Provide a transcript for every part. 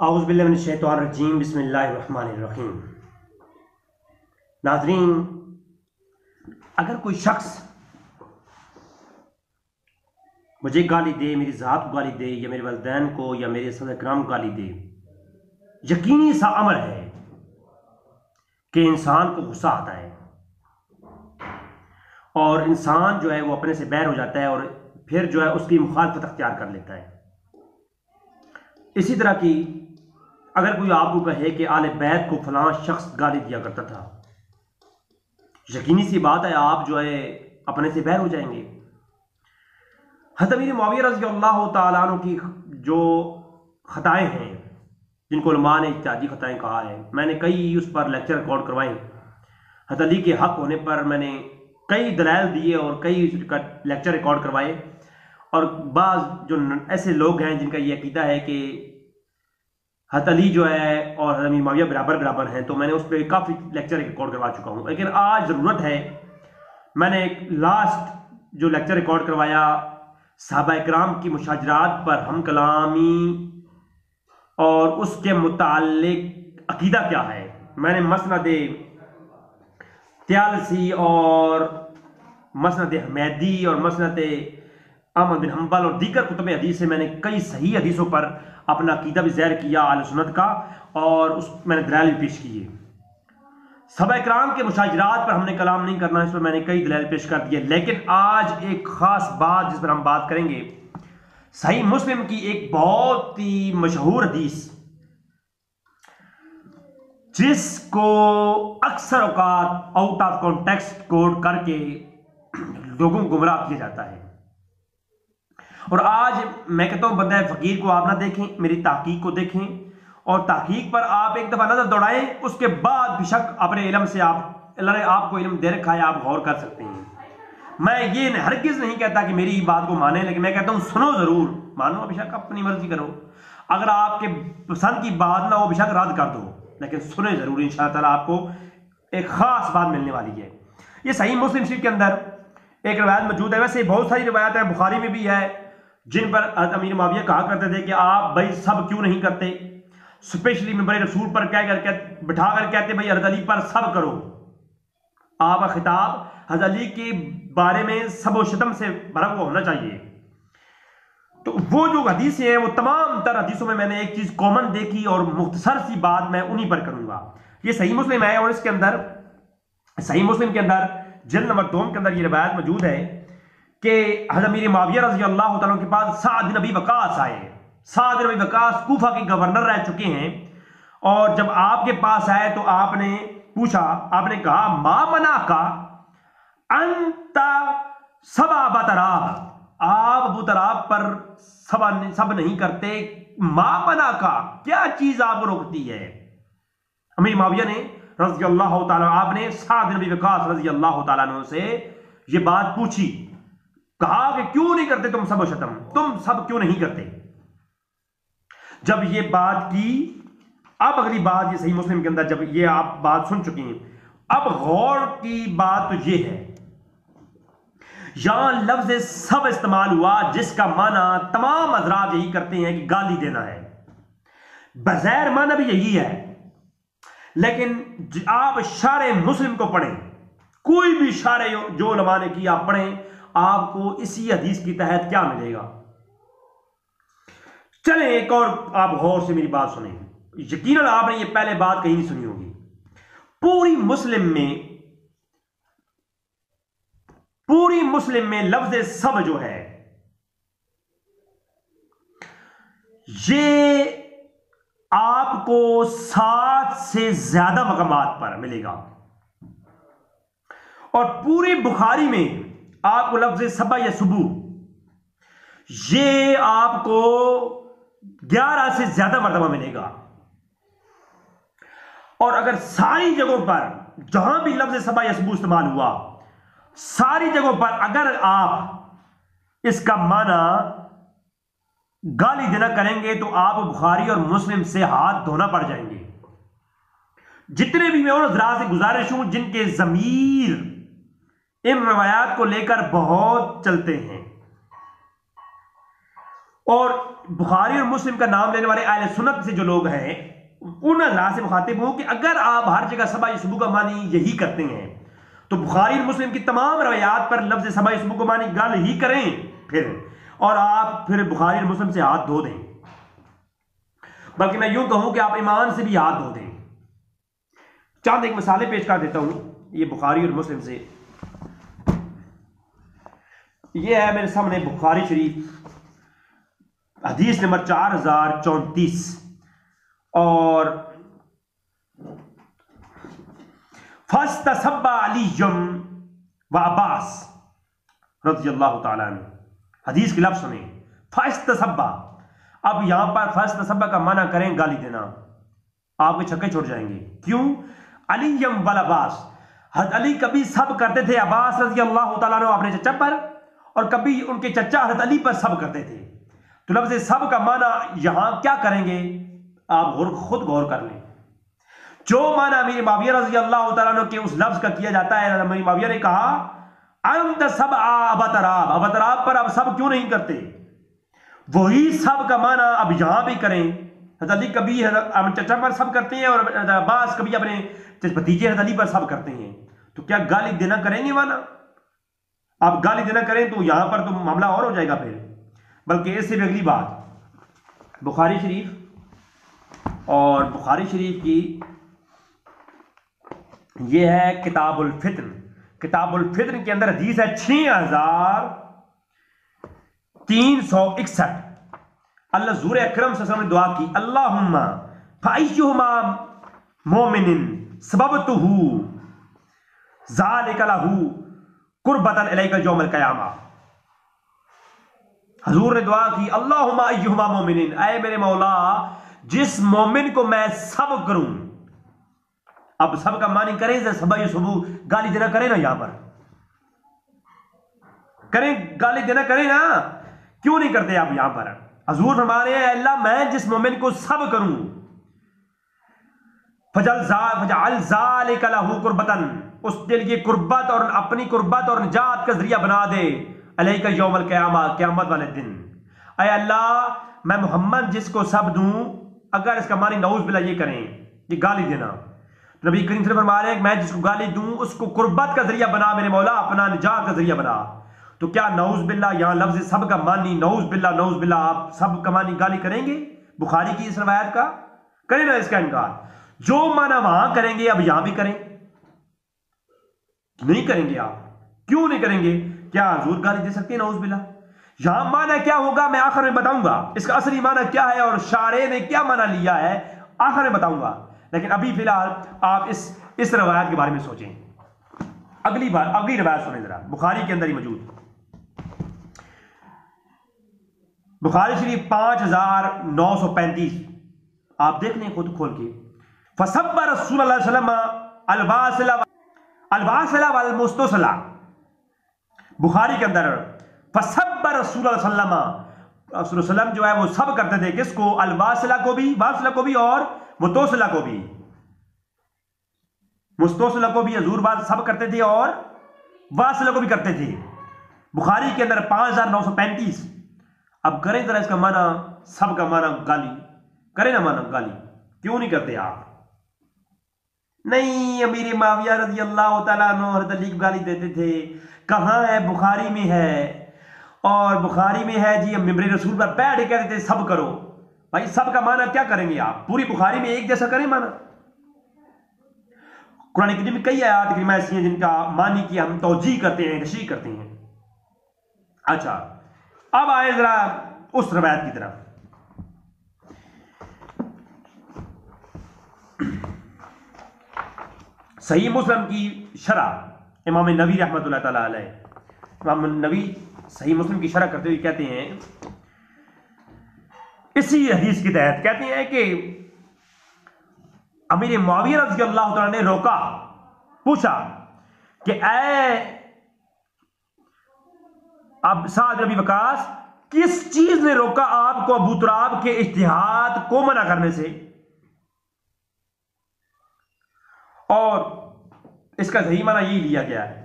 औज़ुबिल्लाहि मिनश्शैतानिर्रजीम बिस्मिल्लाहिर्रहमानिर्रहीम। नाज़रीन, अगर कोई शख्स मुझे गाली दे, मेरी ज़ात को गाली दे, या मेरे वालिदैन को या मेरे सदर किराम को गाली दे, यकीनी सा अमर है कि इंसान को गुस्सा आता है और इंसान जो है वो अपने से बैर हो जाता है और फिर जो है उसकी मुखालफत अख्तियार कर लेता है। इसी तरह की अगर कोई आपको कहे कि आले बैत को फलां शख्स गाली दिया करता था, यकीनी सी बात है आप जो है अपने से बैर हो जाएंगे। हज़रत अमीर मुआविया रज़ी अल्लाह तआला अन्हु की जो खताएं हैं, जिनको उलमा ने इत्यादी खताएं कहा है, मैंने कई उस पर लेक्चर रिकॉर्ड करवाए। हज़रत अली के हक होने पर मैंने कई दलाइल दिए और कई लेक्चर रिकॉर्ड करवाए। और बाज़ जो ऐसे लोग हैं जिनका ये अकीदा है कि हज़रत अली जो है और हज़रत अमीर मुआविया बराबर बराबर हैं, तो मैंने उस पर काफ़ी लेक्चर रिकॉर्ड करवा चुका हूँ। लेकिन आज ज़रूरत है, मैंने एक लास्ट जो लेक्चर रिकॉर्ड करवाया सहाबा किराम की मुशाजरात पर हम कलामी और उसके मुताल्लिक अकीदा क्या है, मैंने मसनद त्यालसी और मसनद हमैदी और मसनद अहमद बिन हम्बल और दीगर कुतुब हदीस से मैंने कई सही हदीसों पर अपना अकीदा भी ज़ाहिर किया अहले सुन्नत का, और उस मैंने दलाइल भी पेश किए। सहाबा किराम के मुशाजरात पर हमने कलाम नहीं करना, इस पर मैंने कई दलाइल पेश कर दिए। लेकिन आज एक खास बात जिस पर हम बात करेंगे, सही मुस्लिम की एक बहुत ही मशहूर हदीस जिसको अक्सर औकात आउट ऑफ कॉन्टेक्स्ट कोट करके लोगों को गुमराह किया जाता है। और आज मैं कहता हूं बंदा फकीर को आप ना देखें, मेरी तहकीक को देखें और तहकीक पर आप एक दफा नजर दौड़ाएं, उसके बाद बेशक अपने इल्म से अल्लाह ने आपको इल्म दे रखा है, आप गौर कर सकते हैं। मैं ये हरगिज़ नहीं कहता कि मेरी बात को माने, लेकिन मैं कहता हूं सुनो जरूर, मानो बेशक अपनी मर्जी करो, अगर आपके पसंद की बात ना हो बेशक रद्द कर दो, लेकिन सुने जरूर, इंशाअल्लाह ताला आपको एक खास बात मिलने वाली है। ये सही मुस्लिम शरीफ के अंदर एक रवायत मौजूद है, वैसे बहुत सारी रवायत है, बुखारी में भी है, जिन पर अमीर मुआविया कहा करते थे कि आप भाई सब क्यों नहीं करते, स्पेशली मेंबर रसूल पर क्या करके बिठा कर कहते भाई हज़रत अली पर सब करो। आपका खिताब हज़रत अली के बारे में सब शतम से भरा हुआ होना चाहिए। तो वो जो हदीसें हैं वो तमाम तर हदीसों में मैंने एक चीज कॉमन देखी और मुख्तसर सी बात मैं उन्हीं पर करूंगा। ये सही मुस्लिम है और इसके अंदर सही मुस्लिम के अंदर जिल्द नंबर 2 के अंदर ये रवायत मौजूद है कि हज़रत अमीर मुआविया रज़ी अल्लाह तआला के पास साद बिन अबी वक़ास आए। साद बिन अबी वक़ास कूफा के गवर्नर रह चुके हैं, और जब आपके पास आए तो आपने पूछा, आपने कहा मा मना का अंता सबा बतराब, आप अबू तराब पर सब नहीं करते, मा मना का क्या चीज आपको रोकती है। अमीर मुआविया ने रज़ी अल्लाह तआला, आपने साद बिन अबी वक़ास रज़ी अल्लाह तआला अन्हु से ये बात पूछी, कहा कि क्यों नहीं करते तुम सब शतम, तुम सब क्यों नहीं करते। जब ये बात की, अब अगली बात ये सही मुस्लिम के अंदर जब ये आप बात सुन चुकी हैं, अब गौर की बात तो ये है, यहां लफ्ज सब इस्तेमाल हुआ जिसका माना तमाम हज़रात यही करते हैं कि गाली देना है, बज़ैर माना भी यही है। लेकिन आप शारे मुस्लिम को पढ़ें, कोई भी शारे जो उलमा ने की आप पढ़ें, आपको इसी हदीस की तहत क्या मिलेगा। चलें एक और आप गौर से मेरी बात सुने, यकीनन आपने ये पहले बात कहीं नहीं सुनी होगी। पूरी मुस्लिम में लफ्ज सब जो है ये आपको 7 से ज्यादा मकामात पर मिलेगा, और पूरी बुखारी में आपको लफ्ज सबा या सुबू ये आपको 11 से ज्यादा मरतबा मिलेगा। और अगर सारी जगहों पर जहां भी लफ्ज सबा या सुबू इस्तेमाल हुआ, सारी जगहों पर अगर आप इसका माना गाली देना करेंगे तो आप बुखारी और मुस्लिम से हाथ धोना पड़ जाएंगे। जितने भी मैं उन हज़रात से गुजारिश हूं जिनके ज़मीर इन रवायात को लेकर बहुत चलते हैं, और बुखारी और मुस्लिम का नाम लेने वाले अहले सुन्नत से जो लोग हैं उन हज़रात से मुखातिब हूं कि अगर आप हर जगह सबाई सुबह का मानी यही करते हैं तो बुखारी और मुस्लिम की तमाम रवायात पर लफ्ज़ सबाई सुबह का मानी गल ही करें फिर, और आप फिर बुखारी और मुस्लिम से हाथ धो दें, बल्कि मैं यूं कहूं कि आप ईमान से भी हाथ धो दें। चंद एक मिसालें पेश कर देता हूं ये बुखारी और मुस्लिम से। ये है मेरे सामने बुखारी शरीफ हदीस नंबर 4034 और फस्तसब्बा अलीयम व अब्बास रज़ियल्लाहु ताला अन्हु। हदीस के लफ्ज़ सुने, फस्तसब्बा। अब यहां पर फस्तसब्बा का माना करें गाली देना, आपके छक्के छोड़ जाएंगे। क्यों? अलीयम व अब्बास, हज़रत अली कभी सब करते थे अब्बास रज़ियल्लाहु ताला अन्हु अपने चचा पर, और कभी उनके चचा हज़रत अली पर सब करते थे। तो लफ्ज़ सब का माना यहां क्या करेंगे आप खुद गौर कर लें। जो माना अमीर मुआविया रज़ी अल्लाह तआला अन्हु के उस लफ्ज़ का किया जाता है, अमीर मुआविया ने कहा अंत सब अबतराब, अबतराब पर अब सब क्यों नहीं करते, वही सब का माना अब यहां भी करें। हज़रत अली कभी चचा पर सब करते हैं और अब्बास कभी अपने भतीजे हज़रत अली पर सब करते हैं। तो क्या गाली देना करेंगे माना? आप गाली देना करें तो यहां पर तो मामला और हो जाएगा फिर। बल्कि इससे भी अगली बात, बुखारी शरीफ और बुखारी शरीफ की यह है किताबुल फित्न। किताबुल फित्न के अंदर हदीस है 6361। अल्लाह हुज़ूर अकरम सल्लल्लाहु अलैहि वसल्लम ने दुआ की, अल्लाहुम्मा फअय्युहुमा मोमिनिन सबबतुहु ज़ालिका लहू कुर्बतन इलैका यौमल क़यामा। हुज़ूर ने दुआ की, अल्लाहुम्मा अय्युहुमा मोमिनिन, ऐ मेरे मौला जिस मोमिन को मैं सब करूं। अब सब का मानी करें, सुबह सुबह गाली देना करें ना, यहां पर करें, गाली देना करें ना, क्यों नहीं करते आप यहां पर? हुज़ूर फरमा रहे हैं, अल्लाह मैं जिस मोमिन को सब करूं, फजल ज़ालिका लहू कुर्बतन, उसके लिए कुर्बत और अपनी कुर्बत और निजात का जरिया बना दे, अलैका यौमल क़यामा, क़यामत वाले दिन। ऐ अल्लाह मैं मोहम्मद जिसको सब दूं, अगर इसका मानी नऊज़ बिल्लाह ये करें, ये गाली देना, तो नबी करीम सल्लल्लाहु अलैहि वसल्लम फरमा रहे हैं मैं जिसको गाली दूं उसको कुर्बत का जरिया बना मेरे मौला, अपना निजात का जरिया बना। तो क्या नऊज़ बिल्लाह यहां लफ्ज़ सब का मानी नऊज़ बिल्लाह आप सब का मानी गाली करेंगे? बुखारी की इस रवायत का करें ना इसका इनकार। जो माना वहां करेंगे अब यहां भी करें, नहीं करेंगे आप, क्यों नहीं करेंगे? क्या हुज़ूर गाली दे सकते हैं नऊज़ बिल्लाह? यहां माना क्या होगा मैं आखिर में बताऊंगा, इसका असली माना क्या है और शारे ने क्या माना लिया है आखिर में बताऊंगा। लेकिन अभी फिलहाल आप इस रवायत के बारे में सोचें। अगली रवायत सुने जरा, बुखारी के अंदर ही मौजूद, बुखारी शरीफ 5935, आप देख लें खुद खोल के। फसब्बा रसूलुल्लाह सल्लल्लाहु अलैहि वसल्लम अलवासला वल मुस्तसला, बुखारी के अंदर फसब्बा रसूलुल्लाह सल्लल्लाहु अलैहि वसल्लम जो है वो सब करते थे, किसको? अलवासला को भी, वासला को भी और मुतोसला को भी। मुस्तोसला को भी हजूर बात सब करते थे और वासला को भी करते थे। बुखारी के अंदर 5935। अब करें जरा इसका माना, सब का माना गाली करें ना, माना गाली क्यों नहीं करते आप? नहीं, अमीर मुआविया रज़ी अल्लाह तआला अन्हु हज़रत अली को गाली देते थे। कहां है? बुखारी में है, और बुखारी में है जी, मिंबर रसूल पर बैठ के कहते थे सब करो। भाई सब का माना क्या करेंगे आप? पूरी बुखारी में एक जैसा करें माना। कुरान करीम में कई आयत करीमा ऐसी हैं जिनका मानी की हम तौजीह करते हैं, तशरीह करते हैं। अच्छा, अब आए जरा उस रवायत की तरफ। सही मुस्लिम की शरह इमाम नबी रहमतुल्लाह ताला अलैह, इमाम नबी सही मुस्लिम की शरह करते हुए कहते हैं, इसी हदीस के तहत कहते हैं कि अमीर मुआविया रज़ी अल्लाह तआला ने रोका, पूछा कि ऐ अब साद नबी वकास, किस चीज ने रोका आपको अबू तुराब के इज्तिहाद को मना करने से? और इसका सही माना यही लिया गया है।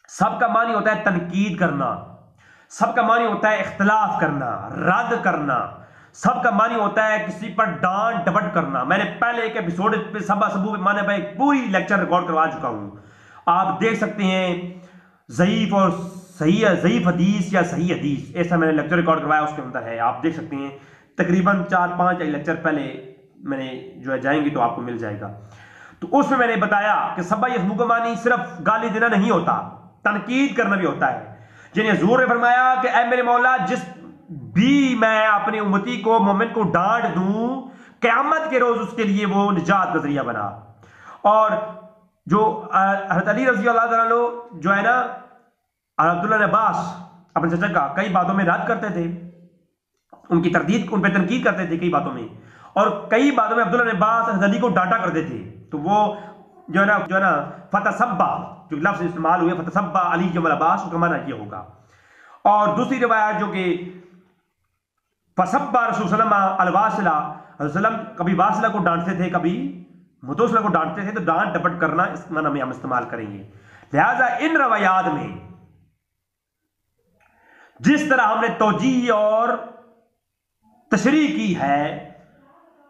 सबका मानी होता है तनकीद करना, सबका मानी होता है इख्तिलाफ करना, रद्द करना। सबका मानी होता है किसी पर डांट डपट करना। मैंने पहले एक एपिसोड पे सबा सबू पे माने भाई पूरी लेक्चर रिकॉर्ड करवा चुका हूं, आप देख सकते हैं। ज़ईफ और सही, ज़ईफ हदीस या सही हदीस, ऐसा मैंने लेक्चर रिकॉर्ड करवाया, उसके अंदर है, आप देख सकते हैं। तकरीबन 4-5 लेक्चर पहले मैंने जो है जाएंगे तो आपको मिल जाएगा। तो उसमें मैंने बताया कि सबा यसमू का मानी सिर्फ गाली देना नहीं होता, तनकीद करना भी होता है। जिन्हें हजूर ने फरमाया कि ऐ मेरे मौला, जिस भी मैं अपने उम्मती को, मोमिन को डांट दूं, क़यामत के रोज उसके लिए वो निजात का जरिया बना। और जो हज़रत अली रज़ी अल्लाह तआला अन्हु जो है ना, अब्दुल्लाह इब्न अब्बास अपने चचा का कई बातों में रद्द करते थे, उनकी तरदीद, उन पर तनकीद करते थे कई बातों में, और कई बातों में अब्दुल्लाह इब्न अब्बास हज़रत अली को डांटा करते थे। तो वो जो है ना फतसब्बा, जो लफ्ज़ इस्तेमाल हुए फतसब्बा अली जमल अब्बास, उसका माना ये होगा। और दूसरी रिवायत जो कि फसब्बा रसूल सल्लल्लाहु अलैहि वसल्लम, कभी वासिला को डांटते थे, कभी मुतवस्सिला को डांटते थे। तो डांट डपट करना इस माना में हम इस्तेमाल करेंगे। लिहाजा इन रवायात में जिस तरह हमने तौजीह और तशरीह की है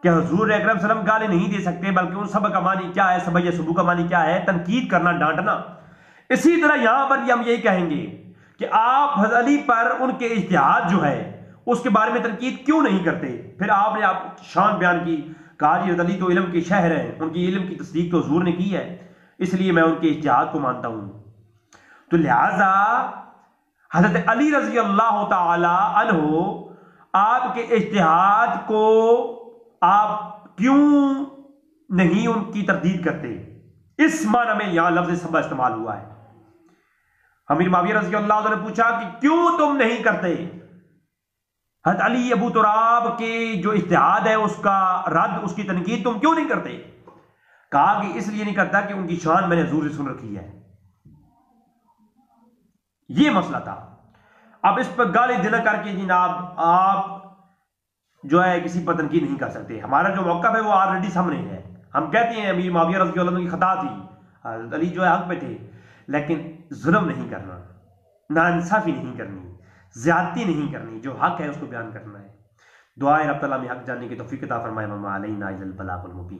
कि हुजूर अकरम सल्लल्लाहु अलैहि वसल्लम गाली नहीं दे सकते, बल्कि उन सब का मानी क्या है, सबय सुबू का मानी क्या है, तनकीद करना, डांटना। इसी तरह यहां पर हम यही कहेंगे कि आप हज़रत अली पर उनके इज्तिहाद जो है उसके बारे में तनकीद क्यों नहीं करते। फिर आपने आप शान बयान की, कहा जी हज़रत अली तो इल्म के शहर हैं, उनकी इल्म की तस्दीक तो हुजूर ने की है, इसलिए मैं उनके इज्तिहाद को मानता हूं। तो लिहाजा हज़रत अली रज़ी अल्लाह तआला अन्हु आपके इज्तिहाद को आप क्यों नहीं उनकी तरदीद करते, इस माना में यहां लफ्ज़ सबा इस्तेमाल हुआ है। अमीर मुआविया रज़ी अल्लाह अन्हु ने पूछा कि क्यों तुम नहीं करते हज़रत अली अबू तुराब के जो इज्तिहाद है उसका रद्द, उसकी तनकीद तुम क्यों नहीं करते। कहा कि इसलिए नहीं करता कि उनकी शान मैंने हुजूर से सुन रखी है, ये मसला था। अब इस पर गाली देना करके जनाब आप जो है किसी पर तनकीद नहीं कर सकते। हमारा जो मौक़िफ़ है वो ऑलरेडी सामने है। हम कहते हैं अमीर मुआविया रज़ी अल्लाह अन्हु की खता थी, हज़रत अली जो है हक पे थे, लेकिन जुल्म नहीं करना, नाइंसाफ़ी नहीं करनी, ज़्यादती नहीं करनी, जो हक है उसको बयान करना है। दुआ है रब तआला में हक जानने की तौफ़ीक़ अता फरमाए। वमा अलैना इल्लल बलागुल मुबीन।